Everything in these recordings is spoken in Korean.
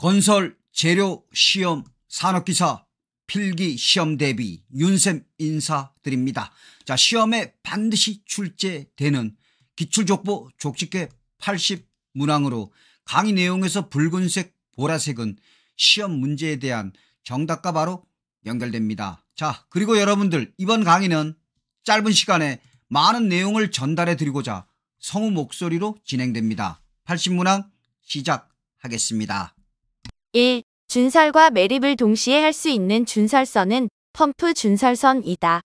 건설 재료 시험 산업기사 필기 시험 대비 윤쌤 인사드립니다. 자, 시험에 반드시 출제되는 기출족보 족집게 80문항으로 강의 내용에서 붉은색 보라색은 시험 문제에 대한 정답과 바로 연결됩니다. 자, 그리고 여러분들, 이번 강의는 짧은 시간에 많은 내용을 전달해 드리고자 성우 목소리로 진행됩니다. 80문항 시작하겠습니다. 1. 준설과 매립을 동시에 할 수 있는 준설선은 펌프 준설선이다.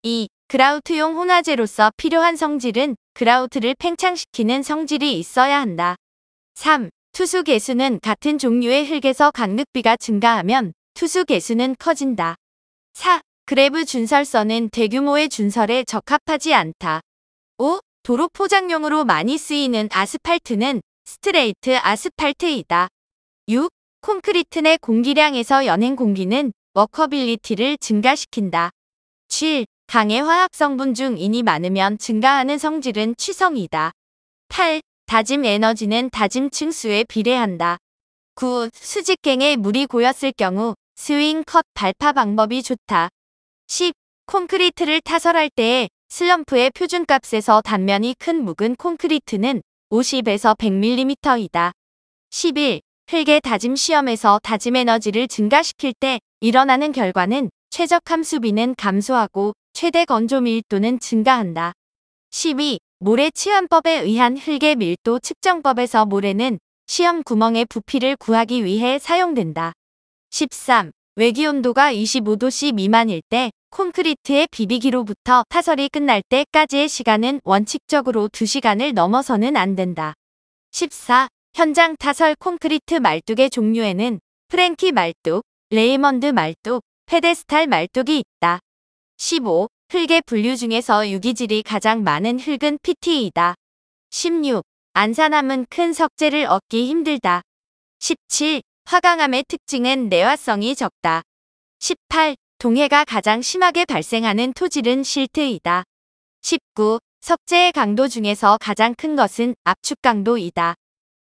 2. 그라우트용 혼화제로서 필요한 성질은 그라우트를 팽창시키는 성질이 있어야 한다. 3. 투수 개수는 같은 종류의 흙에서 강력비가 증가하면 투수 개수는 커진다. 4. 그래브 준설선은 대규모의 준설에 적합하지 않다. 5. 도로 포장용으로 많이 쓰이는 아스팔트는 스트레이트 아스팔트이다. 6. 콘크리트 내 공기량에서 연행 공기는 워커빌리티를 증가시킨다. 7. 강의 화학 성분 중 인이 많으면 증가하는 성질은 취성이다. 8. 다짐 에너지는 다짐 층수에 비례한다. 9. 수직갱에 물이 고였을 경우 스윙 컷 발파 방법이 좋다. 10. 콘크리트를 타설할 때에 슬럼프의 표준값에서 단면이 큰 묵은 콘크리트는 50에서 100mm이다. 11. 흙의 다짐 시험에서 다짐 에너지를 증가시킬 때 일어나는 결과는 최적 함수비는 감소하고 최대 건조 밀도는 증가한다. 12. 모래 치환법에 의한 흙의 밀도 측정법에서 모래는 시험 구멍의 부피를 구하기 위해 사용된다. 13. 외기온도가 25도씨 미만일 때 콘크리트의 비비기로부터 타설이 끝날 때까지의 시간은 원칙적으로 2시간을 넘어서는 안 된다. 14. 현장 타설 콘크리트 말뚝의 종류에는 프랭키 말뚝, 레이먼드 말뚝, 페데스탈 말뚝이 있다. 15. 흙의 분류 중에서 유기질이 가장 많은 흙은 PT이다. 16. 안산암은 큰 석재를 얻기 힘들다. 17. 화강암의 특징은 내화성이 적다. 18. 동해가 가장 심하게 발생하는 토질은 실트이다. 19. 석재의 강도 중에서 가장 큰 것은 압축 강도이다.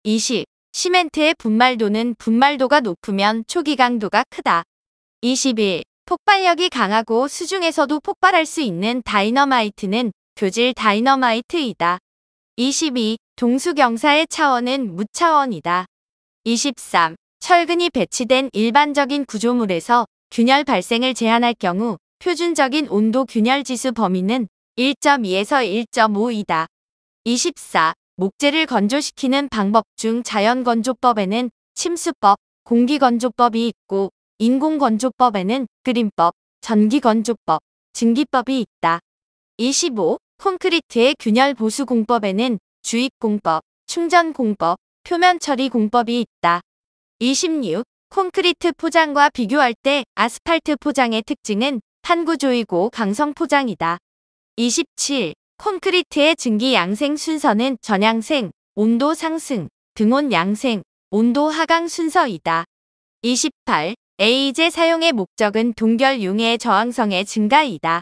20. 시멘트의 분말도는 분말도가 높으면 초기 강도가 크다. 21. 폭발력이 강하고 수중에서도 폭발할 수 있는 다이너마이트는 교질 다이너마이트이다. 22. 동수경사의 차원은 무차원이다. 23. 철근이 배치된 일반적인 구조물에서 균열 발생을 제한할 경우 표준적인 온도 균열 지수 범위는 1.2에서 1.5이다. 24. 목재를 건조시키는 방법 중 자연건조법에는 침수법, 공기건조법이 있고 인공건조법에는 끓임법, 전기건조법, 증기법이 있다. 25. 콘크리트의 균열 보수 공법에는 주입공법, 충전공법, 표면처리 공법이 있다. 26. 콘크리트 포장과 비교할 때 아스팔트 포장의 특징은 판구조이고 강성 포장이다. 27. 콘크리트의 증기 양생 순서는 전양생, 온도 상승, 등온 양생, 온도 하강 순서이다. 28. 에이제 사용의 목적은 동결 융해의 저항성의 증가이다.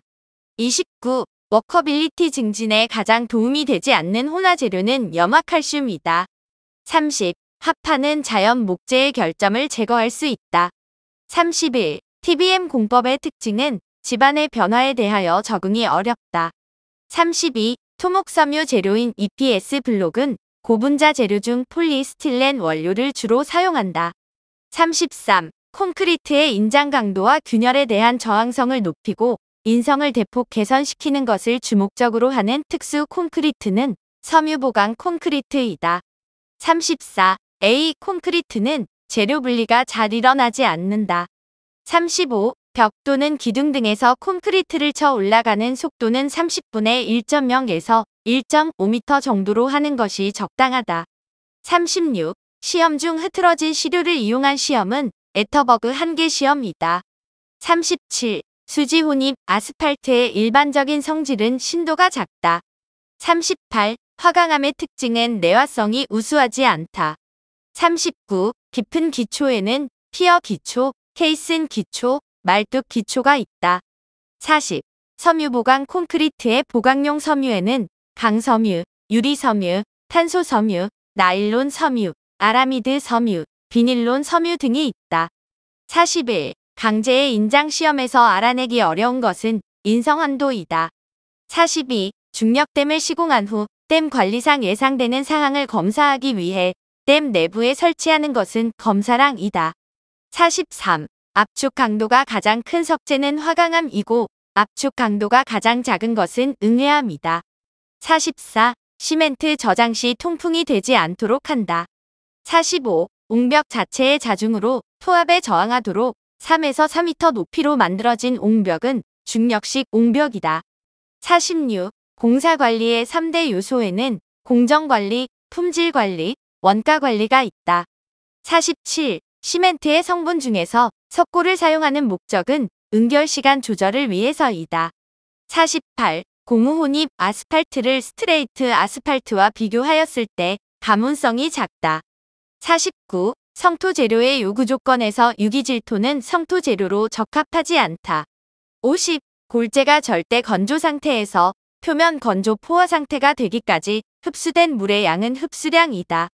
29. 워커빌리티 증진에 가장 도움이 되지 않는 혼화재료는 염화칼슘이다. 30. 합판은 자연 목재의 결점을 제거할 수 있다. 31. TBM 공법의 특징은 집안의 변화에 대하여 적응이 어렵다. 32. 토목섬유 재료인 EPS 블록은 고분자 재료 중 폴리스틸렌 원료를 주로 사용한다. 33. 콘크리트의 인장 강도와 균열에 대한 저항성을 높이고 인성을 대폭 개선시키는 것을 주목적으로 하는 특수 콘크리트는 섬유 보강 콘크리트이다. 34. A 콘크리트는 재료 분리가 잘 일어나지 않는다. 35. 벽 또는 기둥 등에서 콘크리트를 쳐 올라가는 속도는 30분에 1.0에서 1.5m 정도로 하는 것이 적당하다. 36. 시험 중 흐트러진 시료를 이용한 시험은 애터버그 한계 시험이다. 37. 수지 혼입 아스팔트의 일반적인 성질은 신도가 작다. 38. 화강암의 특징은 내화성이 우수하지 않다. 39. 깊은 기초에는 피어 기초, 케이슨 기초, 말뚝 기초가 있다. 40. 섬유 보강 콘크리트의 보강용 섬유에는 강섬유, 유리섬유, 탄소섬유, 나일론 섬유, 아라미드 섬유, 비닐론, 섬유 등이 있다. 41. 강제의 인장 시험에서 알아내기 어려운 것은 인성 한도이다. 42. 중력댐을 시공한 후 댐 관리상 예상되는 상황을 검사하기 위해 댐 내부에 설치하는 것은 검사랑이다. 43. 압축 강도가 가장 큰 석재는 화강암이고 압축 강도가 가장 작은 것은 응해암이다. 44. 시멘트 저장 시 통풍이 되지 않도록 한다. 45. 옹벽 자체의 자중으로 토압에 저항하도록 3에서 4m 높이로 만들어진 옹벽은 중력식 옹벽이다. 46. 공사관리의 3대 요소에는 공정관리, 품질관리, 원가관리가 있다. 47. 시멘트의 성분 중에서 석고를 사용하는 목적은 응결시간 조절을 위해서이다. 48. 고무혼입 아스팔트를 스트레이트 아스팔트와 비교하였을 때 가문성이 작다. 49. 성토 재료의 요구 조건에서 유기질토는 성토 재료로 적합하지 않다. 50. 골재가 절대 건조 상태에서 표면 건조 포화 상태가 되기까지 흡수된 물의 양은 흡수량이다.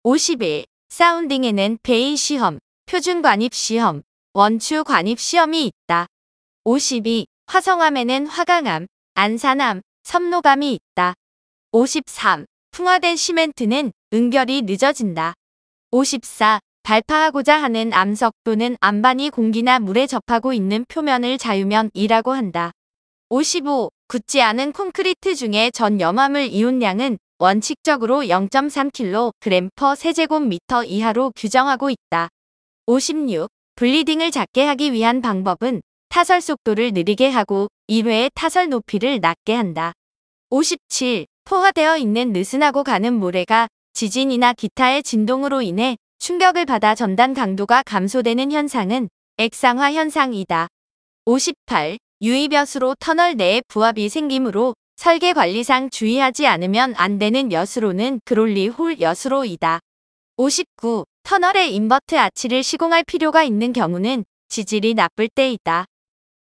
51. 사운딩에는 베인 시험, 표준 관입 시험, 원추 관입 시험이 있다. 52. 화성암에는 화강암, 안산암, 섬노감이 있다. 53. 풍화된 시멘트는 응결이 늦어진다. 54. 발파하고자 하는 암석 또는 암반이 공기나 물에 접하고 있는 표면을 자유면이라고 한다. 55. 굳지 않은 콘크리트 중에 전 염화물 이온량은 원칙적으로 0.3kg/. 세제곱미터 이하로 규정하고 있다. 56. 블리딩을 작게 하기 위한 방법은 타설 속도를 느리게 하고 1회의 타설 높이를 낮게 한다. 57. 포화되어 있는 느슨하고 가는 모래가 지진이나 기타의 진동으로 인해 충격을 받아 전단 강도가 감소되는 현상은 액상화 현상이다. 58. 유의벼수로 터널 내에 부합이 생기므로 설계 관리상 주의하지 않으면 안 되는 여수로는 그롤리 홀 여수로이다. 59. 터널에 인버트 아치를 시공할 필요가 있는 경우는 지질이 나쁠 때이다.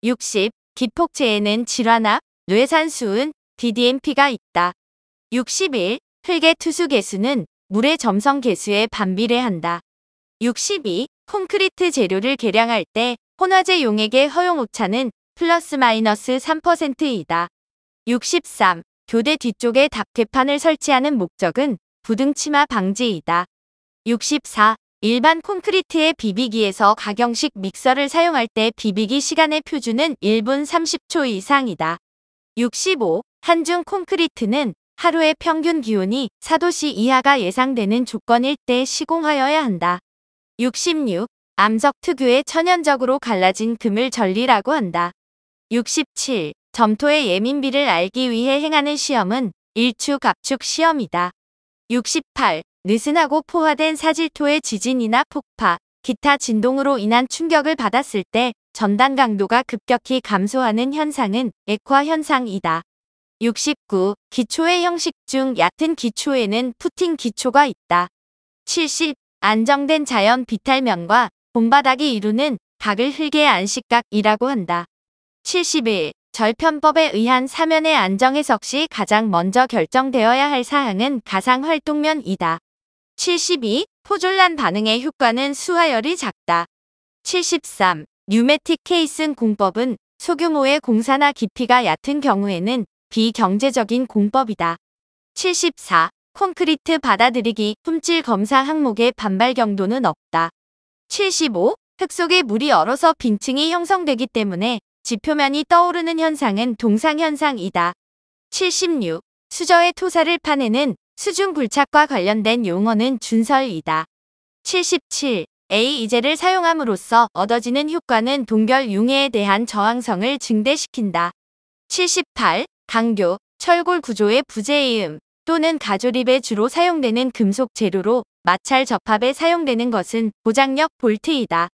60. 기폭제에는 질환압, 뇌산수은, DDMP가 있다. 61. 흙의 투수 계수는 물의 점성 계수에 반비례한다. 62. 콘크리트 재료를 계량할 때 혼화제 용액의 허용 오차는 플러스 마이너스 3%이다. 63. 교대 뒤쪽에 답계판을 설치하는 목적은 부등치마 방지이다. 64. 일반 콘크리트의 비비기에서 가경식 믹서를 사용할 때 비비기 시간의 표준은 1분 30초 이상이다. 65. 한중 콘크리트는 하루의 평균 기온이 4도씨 이하가 예상되는 조건일 때 시공하여야 한다. 66. 암석 특유의 천연적으로 갈라진 금을 전리라고 한다. 67. 점토의 예민비를 알기 위해 행하는 시험은 일축 압축 시험이다. 68. 느슨하고 포화된 사질토의 지진이나 폭파, 기타 진동으로 인한 충격을 받았을 때 전단 강도가 급격히 감소하는 현상은 액화 현상이다. 69. 기초의 형식 중 얕은 기초에는 푸팅 기초가 있다. 70. 안정된 자연 비탈면과 본바닥이 이루는 각을 흙의 안식각이라고 한다. 71. 절편법에 의한 사면의 안정 해석 시 가장 먼저 결정되어야 할 사항은 가상활동면이다. 72. 포졸란 반응의 효과는 수하열이 작다. 73. 뉴매틱 케이슨 공법은 소규모의 공사나 깊이가 얕은 경우에는 비경제적인 공법이다. 74. 콘크리트 받아들이기 품질 검사 항목의 반발 경도는 없다. 75. 흙 속에 물이 얼어서 빈층이 형성되기 때문에 지표면이 떠오르는 현상은 동상현상이다. 76. 수저의 토사를 파내는 수중 불착과 관련된 용어는 준설이다. 77. A-이제를 사용함으로써 얻어지는 효과는 동결 융해에 대한 저항성을 증대시킨다. 78. 강교, 철골 구조의 부재이음 또는 가조립에 주로 사용되는 금속 재료로 마찰 접합에 사용되는 것은 고장력 볼트이다.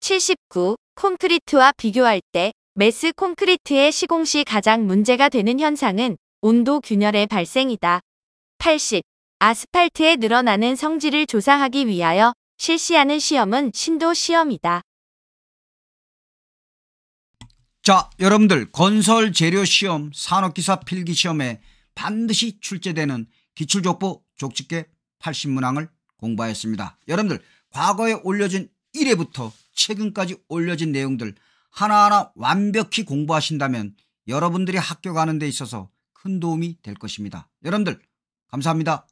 79. 콘크리트와 비교할 때 매스 콘크리트의 시공 시 가장 문제가 되는 현상은 온도 균열의 발생이다. 80. 아스팔트에 늘어나는 성질을 조사하기 위하여 실시하는 시험은 신도 시험이다. 자, 여러분들 건설 재료 시험, 산업기사 필기 시험에 반드시 출제되는 기출족보 족집게 80문항을 공부하였습니다. 여러분들 과거에 올려진 1회부터 최근까지 올려진 내용들 하나하나 완벽히 공부하신다면 여러분들이 학교 가는 데 있어서 큰 도움이 될 것입니다. 여러분들 감사합니다.